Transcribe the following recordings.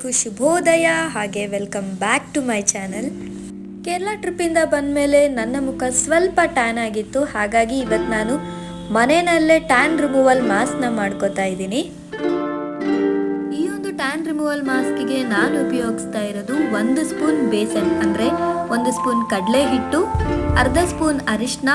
ಎಲ್ಲರಿಗೂ ಶುಭೋದಯ ಹಾಗೆ welcome back to my channel. Kerala ಟ್ರಿಪ್ಪಿಂದ ಬಂದಮೇಲೆ ನನ್ನ ಮುಖ ಸ್ವಲ್ಪ ಟ್ಯಾನ್ ಆಗಿತ್ತು, ಹಾಗಾಗಿ ಇವತ್ತು ನಾನು ಮನೆಯಲ್ಲೇ ಟ್ಯಾನ್ ರಿಮೂವಲ್ ಮಾಸ್ಕ್ನ ಮಾಡ್ಕೋತಾ ಇದ್ದೀನಿ. ಈ ಒಂದು ಟ್ಯಾನ್ ರಿಮೂವಲ್ ಮಾಸ್ಕಿಗೆ ನಾನು ಉಪಯೋಗಿಸ್ತಾ ಇರೋದು 1 ಸ್ಪೂನ್ ಬೇಸನ್ ಅಂದರೆ 1 ಸ್ಪೂನ್ ಕಡಲೆ ಹಿಟ್ಟು, ಅರ್ಧ ಸ್ಪೂನ್ ಅರಿಶಿನ,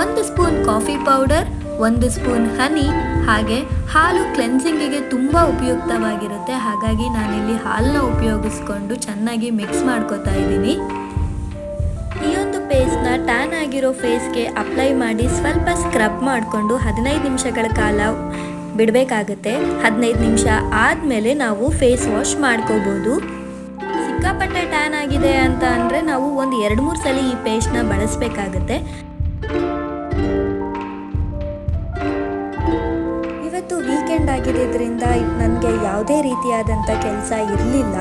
1 ಸ್ಪೂನ್ ಕಾಫಿ ಪೌಡರ್, 1 ಸ್ಪೂನ್ ಹನಿ, ಹಾಗೆ ಹಾಲು ಕ್ಲೆನ್ಸಿಂಗಿಗೆ ತುಂಬ ಉಪಯುಕ್ತವಾಗಿರುತ್ತೆ. ಹಾಗಾಗಿ ನಾನಿಲ್ಲಿ ಹಾಲನ್ನ ಉಪಯೋಗಿಸ್ಕೊಂಡು ಚೆನ್ನಾಗಿ ಮಿಕ್ಸ್ ಮಾಡ್ಕೋತಾ ಇದ್ದೀನಿ. ಈ ಒಂದು ಪೇಸ್ಟ್ನ ಟ್ಯಾನ್ ಆಗಿರೋ ಫೇಸ್ಗೆ ಅಪ್ಲೈ ಮಾಡಿ ಸ್ವಲ್ಪ ಸ್ಕ್ರಬ್ ಮಾಡಿಕೊಂಡು 15 ನಿಮಿಷಗಳ ಕಾಲ ಬಿಡಬೇಕಾಗುತ್ತೆ. 15 ನಿಮಿಷ ಆದಮೇಲೆ ನಾವು ಫೇಸ್ ವಾಶ್ ಮಾಡ್ಕೋಬೋದು. ಸಿಕ್ಕಾಪಟ್ಟೆ ಟ್ಯಾನ್ ಆಗಿದೆ ಅಂತ ಅಂದರೆ ನಾವು ಒಂದು 2-3 ಸಲ ಈ ಪೇಸ್ಟ್ನ ಬಳಸಬೇಕಾಗುತ್ತೆ. ಇವತ್ತು ವೀಕೆಂಡ್ ಆಗಿದ್ದರಿಂದ ನನಗೆ ಯಾವುದೇ ರೀತಿಯಾದಂಥ ಕೆಲಸ ಇರಲಿಲ್ಲ.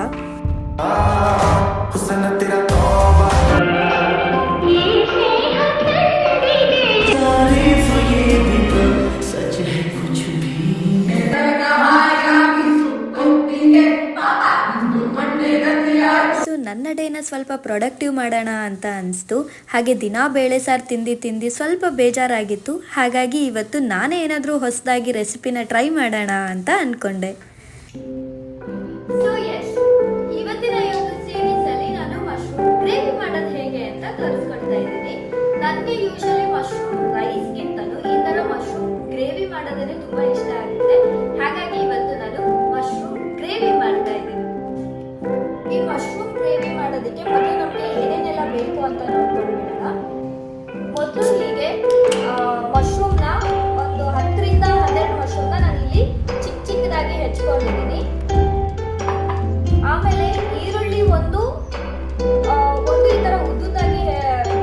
ನನ್ನ ಡೇನ ಸ್ವಲ್ಪ ಪ್ರೊಡಕ್ಟಿವ್ ಮಾಡೋಣ ಅಂತ ಅನಿಸ್ತು. ಹಾಗೆ ದಿನ ಬೇಳೆ ಸಾರು ತಿಂದು ಸ್ವಲ್ಪ ಬೇಜಾರಾಗಿತ್ತು. ಹಾಗಾಗಿ ಇವತ್ತು ನಾನೇ ಏನಾದರೂ ಹೊಸದಾಗಿ ರೆಸಿಪಿನ ಟ್ರೈ ಮಾಡೋಣ ಅಂತ ಅಂದ್ಕೊಂಡೆ. ಇವತ್ತಿನ ಈ ಒಂದು ಸೀರೀಸ್ ಅಲ್ಲಿ ನಾನು ಮಶ್ರೂಮ್ ಗ್ರೇವಿ ಮಾಡೋದು ಹೇಗೆ ಅಂತ ತೋರಿಸ್ಕೊಡ್ತಾ ಇದ್ದೀನಿ. ನನಗೆ ಯೂಶಲಿ ಮಶ್ರೂಮ್ ರೈಸ್ಗಿಂತಲೂ ಈ ಥರ ಮಶ್ರೂಮ್ ಗ್ರೇವಿ ಮಾಡೋದೇ ತುಂಬ ಇಷ್ಟ ಆಗುತ್ತೆ. ಹಾಗಾಗಿ ಇವತ್ತು ನಾನು ಮಶ್ರೂಮ್ ಗ್ರೇವಿ ಮಾಡ್ತಾ ಇದ್ದೀನಿ. ಈ ಮಶ್ರೂಮ್ ಗ್ರೇವಿ ಮಾಡೋದಕ್ಕೆ ಮೊದಲು ನಮಗೆ ಏನೇನೆಲ್ಲ ಬೇಕು ಅಂತ ನೋಡ್ಕೊಂಡ್ಬಿಡೋಣ. ಮೊದಲು ಹೀಗೆ ಮಶ್ರೂಮ್ನ ಒಂದು 10ರಿಂದ 12 ಮಶ್ರೂಮ್ನ ನಾನಿಲ್ಲಿ ಚಿಕ್ಕದಾಗಿ ಹೆಚ್ಕೊಂಡಿದ್ದೀನಿ. ಆಮೇಲೆ ಈರುಳ್ಳಿ ಒಂದು ಈ ಥರ ಉದ್ದುದಾಗಿ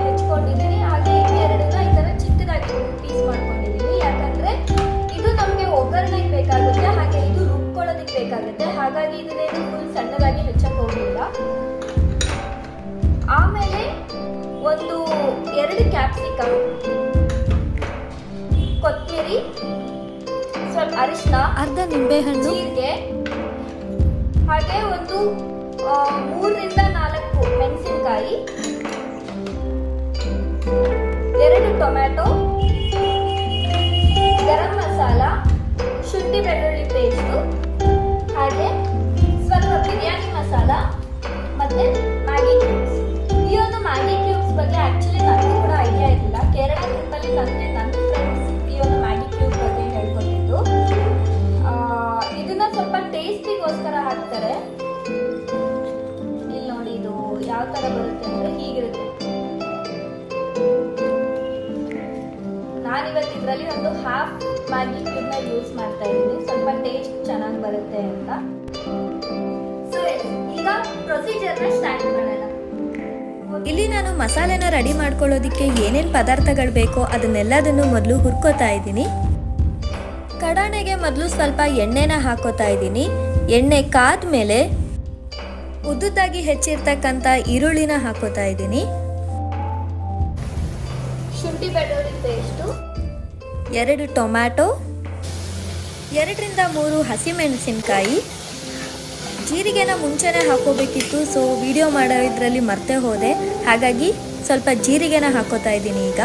ಹೆಚ್ಕೊಂಡಿದ್ದೀನಿ. ಹಾಗೆ ಇನ್ನೆರಡನ್ನ ಈ ಥರ ಚಿಕ್ಕದಾಗಿ ಪೀಸ್ ಮಾಡ್ಕೊಂಡಿದ್ದೀನಿ. ಯಾಕಂದರೆ ಇದು ನಮಗೆ ಒಗ್ಗರಣೆಗೆ ಬೇಕಾಗುತ್ತೆ, ಹಾಗೆ ಇದು ರುಬ್ಕೊಳ್ಳೋದಕ್ಕೆ ಬೇಕಾಗುತ್ತೆ. ಹಾಗಾಗಿ ಇದನ್ನೇನು ಫುಲ್ ಸಣ್ಣದಾಗಿ ಹೆಚ್ಚಕ್ಕೆ ಹೋಗಿಲ್ಲ. ಆಮೇಲೆ ಒಂದು 2 ಕ್ಯಾಪ್ಸಿಕಮ್, ಕೊತ್ತಂಬರಿ, ಸ್ವಲ್ಪ ಅರಿಶಿನ, ಅರ್ಧ ನಿಂಬೆಹಣ್ಣು, ಜೀರಿಗೆ, ಹಾಗೆ ಒಂದು 3ರಿಂದ 4 ಮೆಣಸಿನಕಾಯಿ, 2 ಟೊಮ್ಯಾಟೊ, ಗರಂ ಮಸಾಲ, ಶುಂಠಿ ಬೆಳ್ಳುಳ್ಳಿ ಪೇಸ್ಟು, ಹಾಗೆ ಸ್ವಲ್ಪ ಬಿರಿಯಾನಿ ಮಸಾಲ ಮತ್ತೆ ಮ್ಯಾಗಿ ಕ್ಯೂಬ್ಸ್. ಈ ಒಂದು ಮ್ಯಾಗಿ ಕ್ಯೂಬ್ಸ್ ಬಗ್ಗೆ ಆ್ಯಕ್ಚುಲಿ ನನಗೂ ಕೂಡ ಐಡಿಯಾ ಇರಲಿಲ್ಲ. ಕೇರಳ ಟ್ರಿಪ್ಪಲ್ಲಿ ನನ್ನ ಫ್ರೆಂಡ್ಸ್ ಈ ಒಂದು ಮ್ಯಾಗಿ ಕ್ಯೂಬ್ ಬಗ್ಗೆ ಹೇಳ್ಕೊಟ್ಟಿದ್ದು. ಇದನ್ನ ಸ್ವಲ್ಪ ಟೇಸ್ಟಿಗೋಸ್ಕರ ಹಾಕ್ತಾರೆ. ಇಲ್ಲಿ ನೋಡಿ, ಇದು ಯಾವ ಥರ ಬರುತ್ತೆ ಅಂದರೆ ಹೀಗಿರುತ್ತೆ. ನಾನಿವತ್ತು ಇದರಲ್ಲಿ ಒಂದು ಹಾಫ್ ಮ್ಯಾಗಿ ಕ್ಯೂಬ್ನ ಯೂಸ್ ಮಾಡ್ತಾ ಇದ್ದೀನಿ, ಸ್ವಲ್ಪ ಟೇಸ್ಟ್ ಚೆನ್ನಾಗಿ ಬರುತ್ತೆ ಅಂತ. ಸೊ ಈಗ ಪ್ರೊಸೀಜರ್ನ ಸ್ಟಾರ್ಟ್ ಮಾಡೋಣ. ಇಲ್ಲಿ ನಾನು ಮಸಾಲೆನ ರೆಡಿ ಮಾಡ್ಕೊಳ್ಳೋದಕ್ಕೆ ಏನೇನು ಪದಾರ್ಥಗಳು ಬೇಕೋ ಅದನ್ನೆಲ್ಲದನ್ನು ಮೊದಲು ಹುರ್ಕೋತಾ ಇದ್ದೀನಿ. ಕಡಾಣೆಗೆ ಮೊದಲು ಸ್ವಲ್ಪ ಎಣ್ಣೆನ ಹಾಕೋತಾ ಇದ್ದೀನಿ. ಎಣ್ಣೆ ಕಾದ್ಮೇಲೆ ಉದ್ದುದಾಗಿ ಹೆಚ್ಚಿರ್ತಕ್ಕಂಥ ಈರುಳ್ಳಿನ ಹಾಕೋತಾ ಇದ್ದೀನಿ. ಶುಂಠಿ ಬೆಳ್ಳುಳ್ಳಿ ಪೇಸ್ಟು, 2 ಟೊಮ್ಯಾಟೊ, 2ರಿಂದ 3 ಹಸಿಮೆಣಸಿನಕಾಯಿ. ಜೀರಿಗೆನ ಮುಂಚೆನೇ ಹಾಕೋಬೇಕಿತ್ತು, ಸೊ ವಿಡಿಯೋ ಮಾಡೋ ಇದರಲ್ಲಿ ಮರ್ತೇ ಹೋದೆ. ಹಾಗಾಗಿ ಸ್ವಲ್ಪ ಜೀರಿಗೆನ ಹಾಕೋತಾ ಇದ್ದೀನಿ. ಈಗ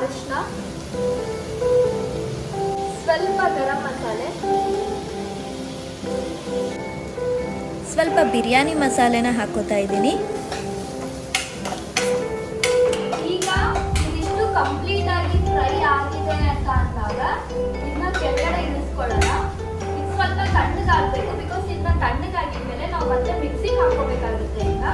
ಅರಿಶಿನ, ಸ್ವಲ್ಪ ಗರಂ ಮಸಾಲೆ, ಸ್ವಲ್ಪ ಬಿರಿಯಾನಿ ಮಸಾಲೆನ ಹಾಕೋತಾ ಇದ್ದೀನಿ. ಈಗ ಇದಿಷ್ಟು ಕಂಪ್ಲೀಟ್ ಆಗಿ ಫ್ರೈ ಆಗಿದೆ ಅಂತ ಅಂದಾಗ ಇದನ್ನ ಕೆಳಗಡೆ ಇಳಿಸ್ಕೊಳ್ಳೋಣ. ಇದು ಸ್ವಲ್ಪ ತಣ್ಣಗಾಗಬೇಕು, ಬಿಕಾಸ್ ಇದನ್ನ ತಣ್ಣಗಾಗಿದ್ಮೇಲೆ ನಾವು ಮತ್ತೆ ಮಿಕ್ಸಿಗೆ ಹಾಕೋಬೇಕಾಗುತ್ತೆ. ಈಗ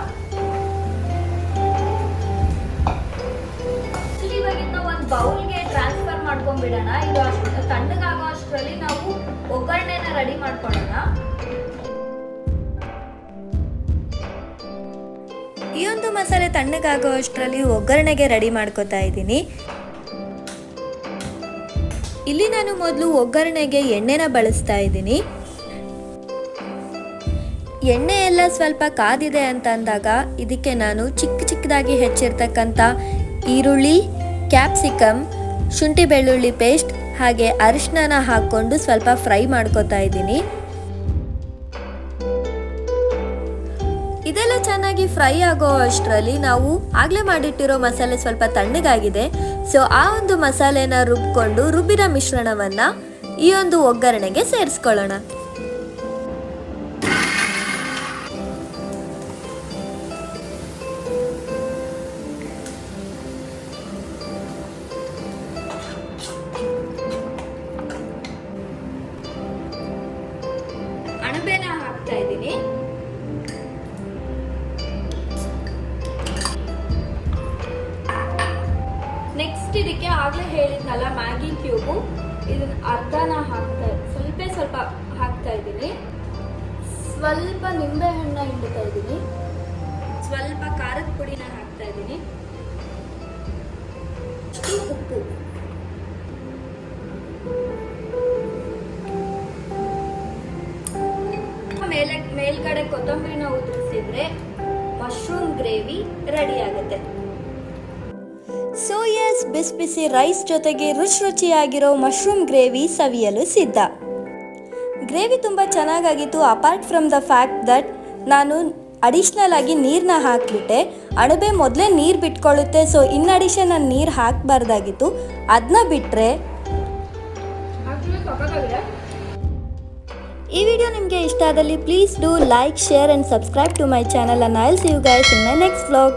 ಆಕ್ಚುಲಿ ಇವಾಗ ಇದನ್ನ ಒಂದು ಬೌಲ್ಗೆ ಟ್ರಾನ್ಸ್ಫರ್ ಮಾಡ್ಕೊಂಡ್ಬಿಡೋಣ. ಇದು ಅಷ್ಟು ತಣ್ಣಗಾಗೋ ಅಷ್ಟರಲ್ಲಿ ನಾವು ಒಗ್ಗರಣೆನ ರೆಡಿ ಮಾಡ್ಕೊಳ್ಳೋಣ. ಈ ಒಂದು ಮಸಾಲೆ ತಣ್ಣಗಾಗೋ ಅಷ್ಟರಲ್ಲಿ ಒಗ್ಗರಣೆಗೆ ರೆಡಿ ಮಾಡ್ಕೋತಾ ಇದ್ದೀನಿ. ಇಲ್ಲಿ ನಾನು ಮೊದಲು ಒಗ್ಗರಣೆಗೆ ಎಣ್ಣೆನ ಬಳಸ್ತಾ ಇದ್ದೀನಿ. ಎಣ್ಣೆ ಎಲ್ಲ ಸ್ವಲ್ಪ ಕಾದಿದೆ ಅಂತ ಅಂದಾಗ ಇದಕ್ಕೆ ನಾನು ಚಿಕ್ಕದಾಗಿ ಹೆಚ್ಚಿರ್ತಕ್ಕಂಥ ಈರುಳ್ಳಿ, ಕ್ಯಾಪ್ಸಿಕಮ್, ಶುಂಠಿ ಬೆಳ್ಳುಳ್ಳಿ ಪೇಸ್ಟ್ ಹಾಗೆ ಅರಿಶಿನ ಹಾಕ್ಕೊಂಡು ಸ್ವಲ್ಪ ಫ್ರೈ ಮಾಡ್ಕೊತಾ ಇದ್ದೀನಿ. ಇದೆಲ್ಲ ಚೆನ್ನಾಗಿ ಫ್ರೈ ಆಗೋ ಅಷ್ಟರಲ್ಲಿ ನಾವು ಆಗಲೇ ಮಾಡಿಟ್ಟಿರೋ ಮಸಾಲೆ ಸ್ವಲ್ಪ ತಣ್ಣಗಾಗಿದೆ. ಸೊ ಆ ಒಂದು ಮಸಾಲೆನ ರುಬ್ಕೊಂಡು ರುಬ್ಬಿದ ಮಿಶ್ರಣವನ್ನು ಈ ಒಂದು ಒಗ್ಗರಣೆಗೆ ಸೇರಿಸ್ಕೊಳ್ಳೋಣ. ಅಣಬೆನ ಹಾಕ್ತಾ ಇದ್ದೀನಿ. ನೆಕ್ಸ್ಟ್ ಇದಕ್ಕೆ ಆಗಲೇ ಹೇಳಿದ್ನಲ್ಲ ಮ್ಯಾಗಿ ಕ್ಯೂಬು, ಇದನ್ನ ಅರ್ಧನ ಸ್ವಲ್ಪ ಹಾಕ್ತಾ ಇದ್ದೀನಿ. ಸ್ವಲ್ಪ ನಿಂಬೆ ಹಣ್ಣ ಹಿಂಡ್ತಾ ಇದ್ದೀನಿ. ಸ್ವಲ್ಪ ಖಾರದ ಪುಡಿನ ಹಾಕ್ತಾ ಇದ್ದೀನಿ. ಉಪ್ಪು, ಮೇಲ್ಗಡೆ ಕೊತ್ತಂಬರಿನ ಉದುರಿಸಿದ್ರೆ ಮಶ್ರೂಮ್ ಗ್ರೇವಿ ರೆಡಿ ಆಗುತ್ತೆ. ಸೊ ಎಸ್, ಬಿಸಿ ಬಿಸಿ ರೈಸ್ ಜೊತೆಗೆ ರುಚಿಯಾಗಿರೋ ಮಶ್ರೂಮ್ ಗ್ರೇವಿ ಸವಿಯಲು ಸಿದ್ಧ. ಗ್ರೇವಿ ತುಂಬ ಚೆನ್ನಾಗಾಗಿತ್ತು. Apart from the fact that ನಾನು ಅಡಿಷ್ನಲ್ ಆಗಿ ನೀರನ್ನ ಹಾಕಿಬಿಟ್ಟೆ. ಅಣಬೆ ಮೊದಲೇ ನೀರು ಬಿಟ್ಕೊಳ್ಳುತ್ತೆ. ಸೊ ಇನ್ ಅಡಿಷನ್ ನಾನು ನೀರು ಹಾಕಬಾರ್ದಾಗಿತ್ತು. ಅದನ್ನ ಬಿಟ್ಟರೆ ಈ ವಿಡಿಯೋ ನಿಮಗೆ ಇಷ್ಟ ಆದಲ್ಲಿ please do like, share and subscribe to my channel. And I will see you guys in my next vlog.